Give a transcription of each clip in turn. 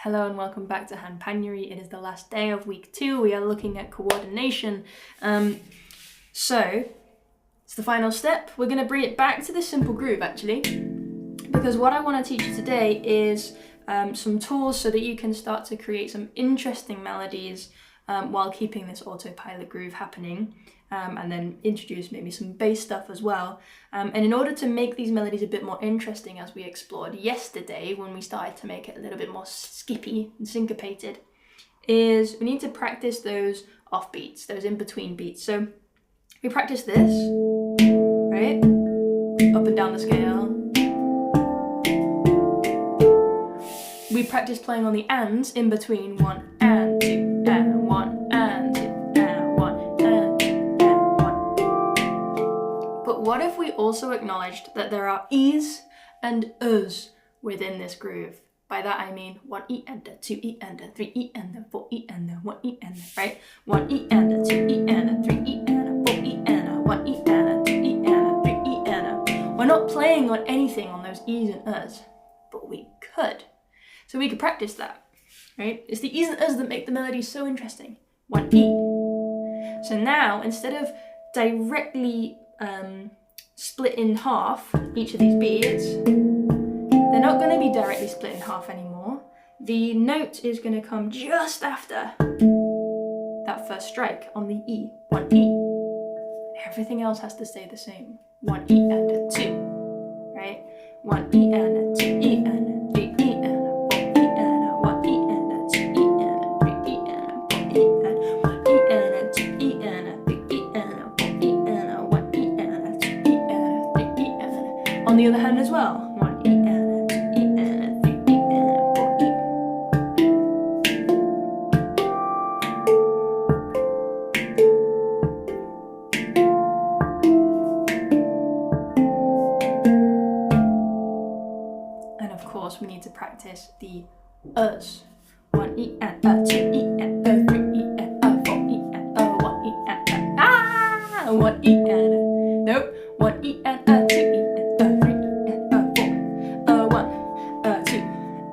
Hello and welcome back to Handpanery. It is the last day of week 2. We are looking at coordination. So it's the final step. We're going to bring it back to the simple groove actually, because what I want to teach you today is some tools so that you can start to create some interesting melodies while keeping this autopilot groove happening. And then introduce maybe some bass stuff as well. And in order to make these melodies a bit more interesting, as we explored yesterday when we started to make it a little bit more skippy and syncopated, is we need to practice those off beats, those in-between beats. So we practice this, right? Up and down the scale. We practice playing on the ands in between 1 and 2 and 1 and 2 and 1 and 2 and 1. But what if we also acknowledged that there are E's and U's within this groove? By that I mean 1 E and a 2 E and a 3 E and a 4 E and a 1 E and a, right? 1 E and a 2 E and a 3 E and a 4 E and a 1 E and a 2 E and a 3 E and a. We're not playing on anything on those E's and U's, but we could. So we could practice that, right? It's the E's and U's that make the melody so interesting. 1 E. So now, instead of directly split in half each of these beats, they're not going to be directly split in half anymore. The note is going to come just after that first strike on the E. 1 E. Everything else has to stay the same. 1 E and a 2, right? 1 E and a 2 E and a 3 E and a 4 E and a 1 E and a 2 E and a 3 E and a 4 E and 1 E and a 2 E and a 3 E and a 4 E and a 1 E and a 2 E and a 3 E and a. On the other hand as well. 1 E and a 2 E and a 3 E and a 4 E. And of course we need to practice the U's. 1 E and a 2 E and a 3 E and a 4 E and a 1 E and a 1 E and a, nope, 1 E and a 2 E and a 3 E and a 4 a 1 a 2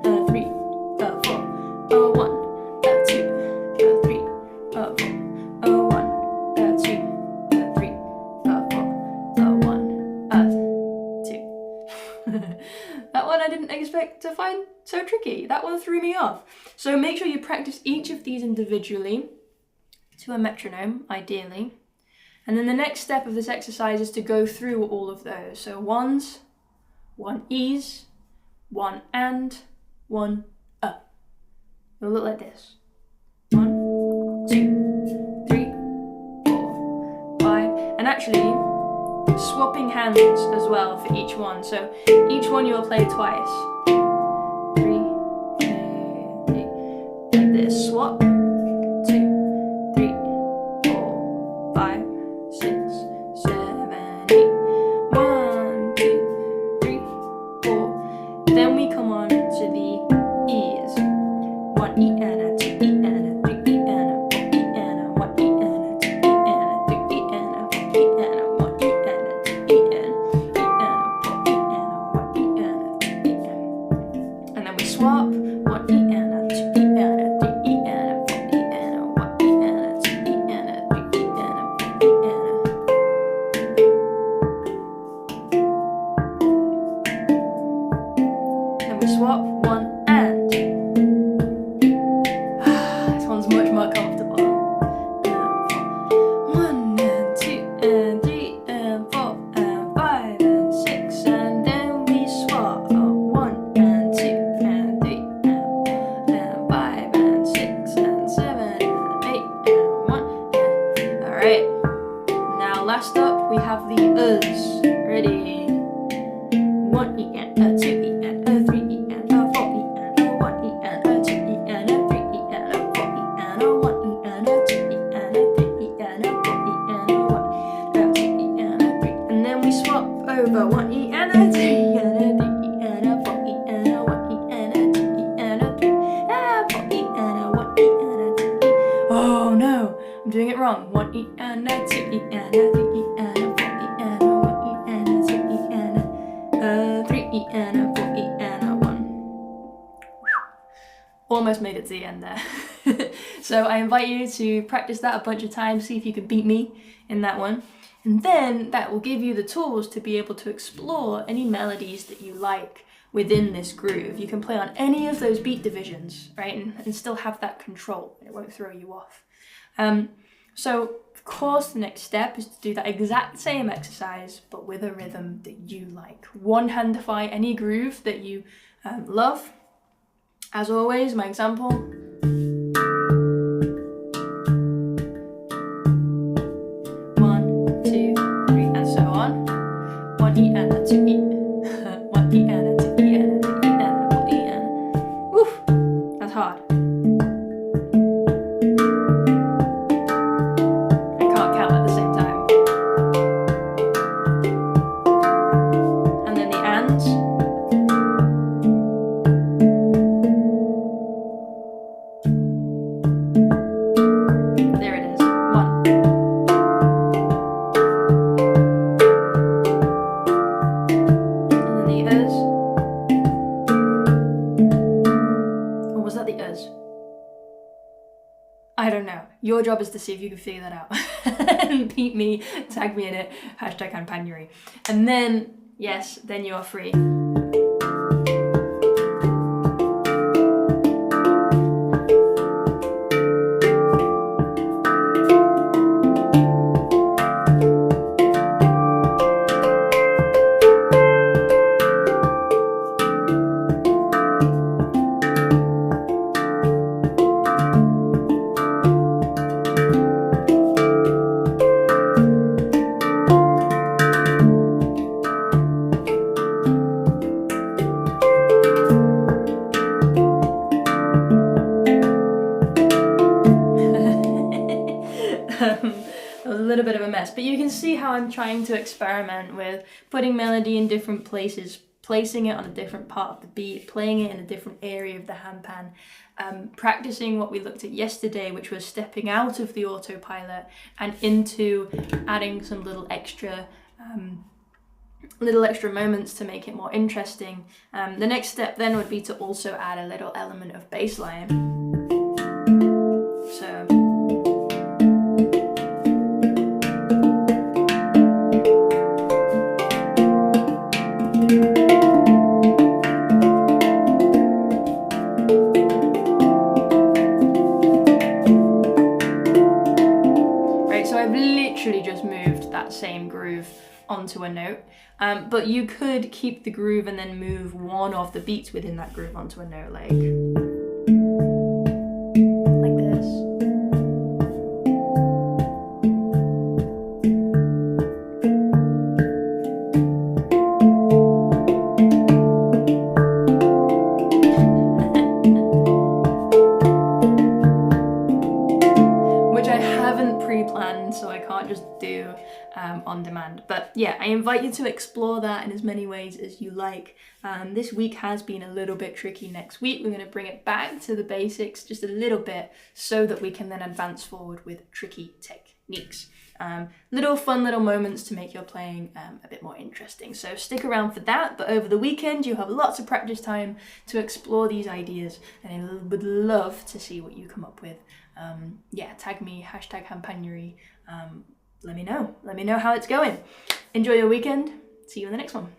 a 3 a 4 a 1 a 2 a 3 a 4 a 1 a 2 a 3 a 4 a 1 a 2. That one I didn't expect to find so tricky. That one threw me off. So make sure you practice each of these individually to a metronome, ideally. And then the next step of this exercise is to go through all of those. So 1s, 1 E's, 1 and, 1 a. It'll look like this. 1, 2, 3, 4, 5. And actually, swapping hands as well for each one. So each one you'll play twice. 3, 3, like this. Swap. 2, 3, 4, 5, 6, 7, 8. 1, 2, 3, 4. Then we come on to the E's. 1 E and a 2 E and a 3 E and a 4 E and a 1 E and a 2 E and a 3 E and a 4 E and a 1 E and a 2 E and a 4 E and a 1 E and a 2 E and. And then we swap. 1 E and a 2 E and a 3 E and a 4 E and a 1 E and a 2 E and a 3 E and a 4 E and a. Then we swap 1 and. This one's much more comfortable. 1 and 2 and 3 and 4 and 5 and 6, and then we swap 1 and 2 and 3 and 5 and 6 and 7 and 8 and 1 and. Alright. Now last up we have the U's. Ready? 1 E and a 2 E and a 3 E and a 4 E and a 1 E and a 2 E and a 3 E and a 4 E and a 1 E and a 2 E and a 3 E and a 4 E and a 1 and a 2 E and a 3. And then we swap over 1 E and a 2 E and a 3 E and a 4 E and a 1 E and a 2 E and a 3 and 4 E and a 1 E and a 2 E. Oh no, I'm doing it wrong. 1 E and a 2 E and a 3 E and a 4 E and a 1 E and a 2 E and a 3 E and a 4 E and a 1. almost made it to the end there. So I invite you to practice that a bunch of times, see if you can beat me in that one. And then that will give you the tools to be able to explore any melodies that you like within this groove. You can play on any of those beat divisions, right? And still have that control. It won't throw you off. So of course the next step is to do that exact same exercise, but with a rhythm that you like. One-handify any groove that you love. As always, my example. 1, 2, 3, and so on. 1 E and a 2 E. 1 E and a 2 E and a 2 E and a 4 E and. Woof! That's hard. I can't count at the same time. And then the ands. There it is. 1. And then the us. Or was that the us? I don't know. Your job is to see if you can figure that out. And beat me, tag me in it, #Handpanery. And then, yes, then you are free. That was a little bit of a mess, but you can see how I'm trying to experiment with putting melody in different places, placing it on a different part of the beat, playing it in a different area of the handpan, practicing what we looked at yesterday, which was stepping out of the autopilot and into adding some little extra moments to make it more interesting. The next step then would be to also add a little element of bass line. So just moved that same groove onto a note, but you could keep the groove and then move one of the beats within that groove onto a note, like this. Which I haven't pre-planned, so I can't just do on demand. But yeah, I invite you to explore that in as many ways as you like. This week has been a little bit tricky. Next week we're going to bring it back to the basics just a little bit so that we can then advance forward with tricky techniques. Little fun little moments to make your playing a bit more interesting. So stick around for that, but over the weekend you have lots of practice time to explore these ideas, and I would love to see what you come up with. Yeah, tag me, #Handpanery. Let me know how it's going. Enjoy your weekend. See you in the next one.